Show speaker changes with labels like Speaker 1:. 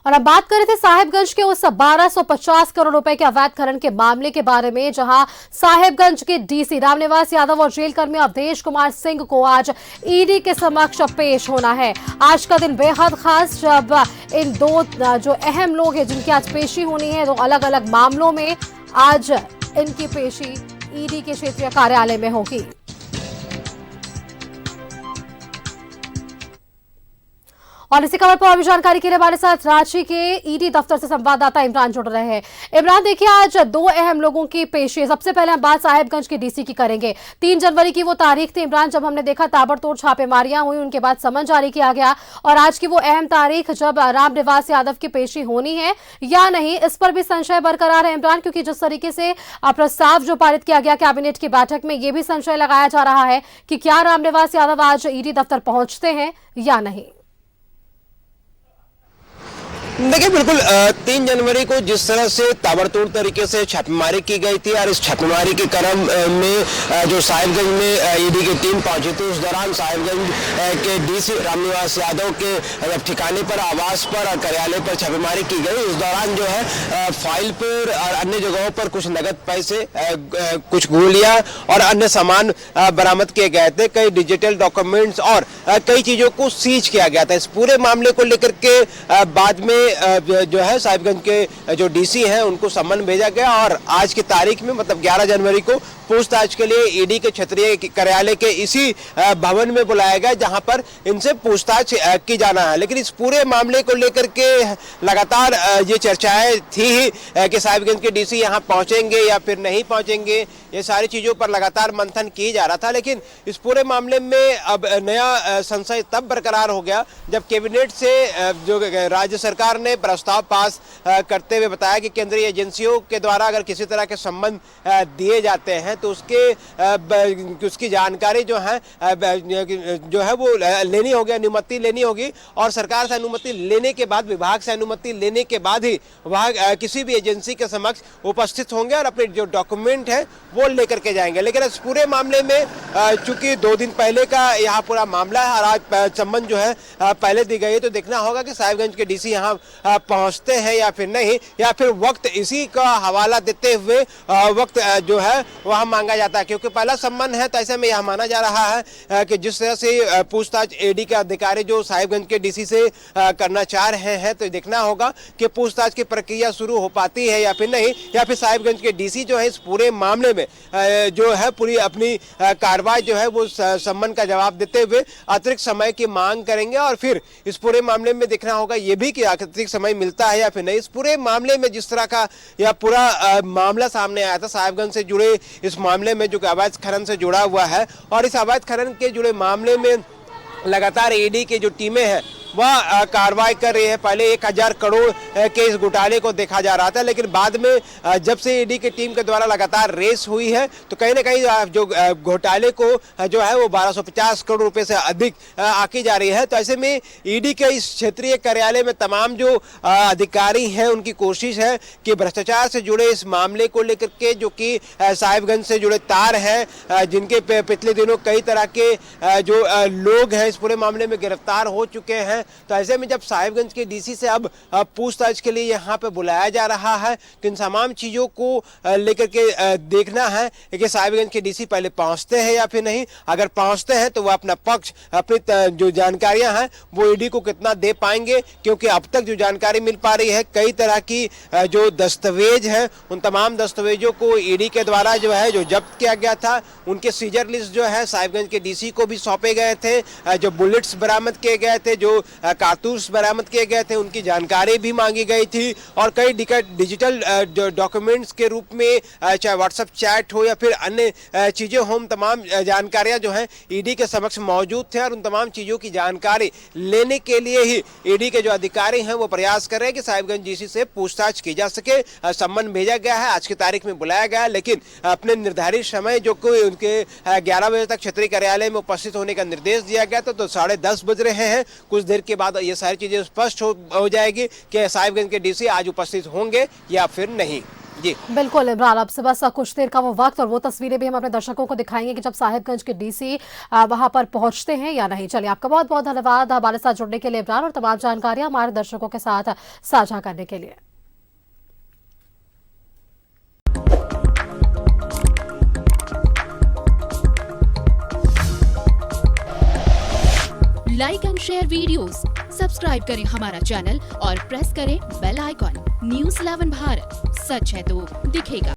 Speaker 1: और अब बात कर रहे थे साहिबगंज के उस 1250 करोड़ रुपए के अवैध खनन के मामले के बारे में, जहां साहिबगंज के डीसी रामनिवास यादव और जेल कर्मी अवधेश कुमार सिंह को आज ईडी के समक्ष पेश होना है। आज का दिन बेहद खास, जब इन दो जो अहम लोग हैं जिनकी आज पेशी होनी है, दो अलग अलग मामलों में आज इनकी पेशी ईडी के क्षेत्रीय कार्यालय में होगी। और इसी खबर पर और भी जानकारी के लिए हमारे साथ रांची के ईडी दफ्तर से संवाददाता इमरान जुड़ रहे हैं। इमरान, देखिए आज दो अहम लोगों की पेशी। सबसे पहले हम बात साहिबगंज के डीसी की करेंगे। 3 जनवरी की वो तारीख थी इमरान, जब हमने देखा ताबड़तोड़ छापेमारियां हुई, उनके बाद समन जारी किया गया। और आज की वो अहम तारीख जब रामनिवास यादव की पेशी होनी है या नहीं, इस पर भी संशय बरकरार है इमरान, क्योंकि जिस तरीके से प्रस्ताव जो पारित किया गया कैबिनेट की बैठक में, यह भी संशय लगाया जा रहा है कि क्या रामनिवास यादव आज ईडी दफ्तर पहुंचते हैं या नहीं।
Speaker 2: देखिए, बिल्कुल 3 जनवरी को जिस तरह से ताबड़तोड़ तरीके से छापेमारी की गई थी और इस छापेमारी के क्रम में जो साहिबगंज में ईडी की टीम पहुंची थी, उस दौरान साहिबगंज के डीसी रामनिवास यादव के ठिकाने पर, आवास पर और कार्यालय पर छापेमारी की गई। उस दौरान जो है फाइल पर और अन्य जगहों पर कुछ नगद पैसे, कुछ गोलियां और अन्य सामान बरामद किए गए थे। कई डिजिटल डॉक्यूमेंट्स और कई चीजों को सीज किया गया था। इस पूरे मामले को लेकर के बाद में जो है साहिबगंज के जो डीसी हैं उनको सम्मन भेजा गया और आज की तारीख में, मतलब 11 जनवरी को पूछताछ के लिए ईडी के क्षेत्रीय कार्यालय के इसी भवन में बुलाया गया, जहां पर इनसे पूछताछ की जाना है। लेकिन इस पूरे मामले को लेकर के लगातार ये चर्चाएं थी ही कि साहिबगंज के डीसी यहां पहुंचेंगे या फिर नहीं पहुंचेंगे। ये सारी चीजों पर लगातार मंथन किया जा रहा था। लेकिन इस पूरे मामले में अब नया संशय तब बरकरार हो गया जब कैबिनेट से जो राज्य सरकार ने प्रस्ताव पास करते हुए बताया कि केंद्रीय एजेंसियों के द्वारा अगर किसी तरह के संबंध दिए जाते हैं तो उसकी जानकारी जो है वो लेनी होगी, अनुमति लेनी होगी और सरकार से अनुमति लेने के बाद, विभाग से अनुमति लेने के बाद ही वह किसी भी एजेंसी के समक्ष उपस्थित होंगे और अपने जो डॉक्यूमेंट है वो लेकर के जाएंगे। लेकिन इस पूरे मामले में चूंकि 2 दिन पहले का यहाँ पूरा मामला है और आज सम्मन जो है पहले दी गई है, तो देखना होगा कि साहिबगंज के डीसी यहाँ पहुंचते हैं या फिर नहीं, या फिर वक्त इसी का हवाला देते हुए वक्त जो है वह मांगा जाता है। क्योंकि पहला सम्मन है, तो ऐसे में यह माना जा रहा है कि जिस तरह से पूछताछ ईडी के अधिकारी जो साहिबगंज के डीसी से करना चाह रहे हैं, तो देखना होगा कि पूछताछ की प्रक्रिया शुरू हो पाती है या फिर नहीं, या फिर साहिबगंज के डीसी जो है इस पूरे मामले में जो है पूरी अपनी कार्रवाई जो है वो सम्मन का जवाब देते हुए अतिरिक्त समय की मांग करेंगे। और फिर इस पूरे मामले में देखना होगा ये भी कि अतिरिक्त समय मिलता है या फिर नहीं। इस पूरे मामले में जिस तरह का यह पूरा मामला सामने आया था, साहिबगंज से जुड़े इस मामले में जो अवैध खनन से जुड़ा हुआ है, और इस अवैध खनन के जुड़े मामले में लगातार ईडी की जो टीमें हैं वह कार्रवाई कर रही है। पहले 1000 करोड़ के इस घोटाले को देखा जा रहा था, लेकिन बाद में जब से ईडी की टीम के द्वारा लगातार रेस हुई है, तो कहीं ना कहीं जो घोटाले को जो है वो 1250 करोड़ रुपए से अधिक आकी जा रही है। तो ऐसे में ईडी के इस क्षेत्रीय कार्यालय में तमाम जो अधिकारी हैं उनकी कोशिश है कि भ्रष्टाचार से जुड़े इस मामले को लेकर के, जो कि साहिबगंज से जुड़े तार हैं, जिनके पिछले दिनों कई तरह के जो लोग हैं इस पूरे मामले में गिरफ्तार हो चुके हैं, तो ऐसे में जब साहिबगंज के डीसी से अब पूछताछ के लिए यहाँ पे बुलाया जा रहा है, तो इन तमाम चीजों को लेकर के देखना है कि साहिबगंज के डीसी पहले पहुंचते हैं या फिर नहीं। अगर पहुंचते हैं तो वह अपना पक्ष, अपनी जो जानकारियां हैं वो ईडी को कितना दे पाएंगे, क्योंकि अब तक जो जानकारी मिल पा रही है, कई तरह की जो दस्तावेज हैं उन तमाम दस्तावेजों को ईडी के द्वारा जो है जो जब्त किया गया था, उनके सीजर लिस्ट जो है साहिबगंज के डीसी को भी सौंपे गए थे। जो बुलेट्स बरामद किए गए थे, जो कारतूस बरामद किए गए थे, उनकी जानकारी भी मांगी गई थी। और कई डिजिटल डॉक्यूमेंट्स के रूप में, चाहे व्हाट्सएप चैट हो या फिर अन्य चीजें हो, तमाम जानकारियां जो हैं ईडी के समक्ष मौजूद थे। और उन तमाम चीजों की जानकारी लेने के लिए ही ईडी के जो अधिकारी हैं वो प्रयास कर रहे हैं कि साहिबगंज डीसी से पूछताछ की जा सके। सम्मन भेजा गया है, आज की तारीख में बुलाया गया, लेकिन अपने निर्धारित समय जो कोई उनके 11 बजे तक क्षेत्रीय कार्यालय में उपस्थित होने का निर्देश दिया गया था, तो 10:30 बज रहे हैं। कुछ देर के बाद ये सारी चीजें स्पष्ट हो जाएगी कि साहिबगंज के डीसी आज उपस्थित होंगे या फिर नहीं। जी
Speaker 1: बिल्कुल इमरान, अब से बस कुछ देर का वो वक्त और वो तस्वीरें भी हम अपने दर्शकों को दिखाएंगे कि जब साहिबगंज के डीसी वहां पर पहुंचते हैं या नहीं। चलिए, आपका बहुत बहुत धन्यवाद हमारे साथ जुड़ने के लिए इमरान, और तमाम जानकारियां हमारे दर्शकों के साथ साझा करने के लिए।
Speaker 3: Like and share videos, subscribe करें हमारा चैनल और प्रेस करें बेल आइकॉन। न्यूज़ 11 भारत, सच है तो दिखेगा।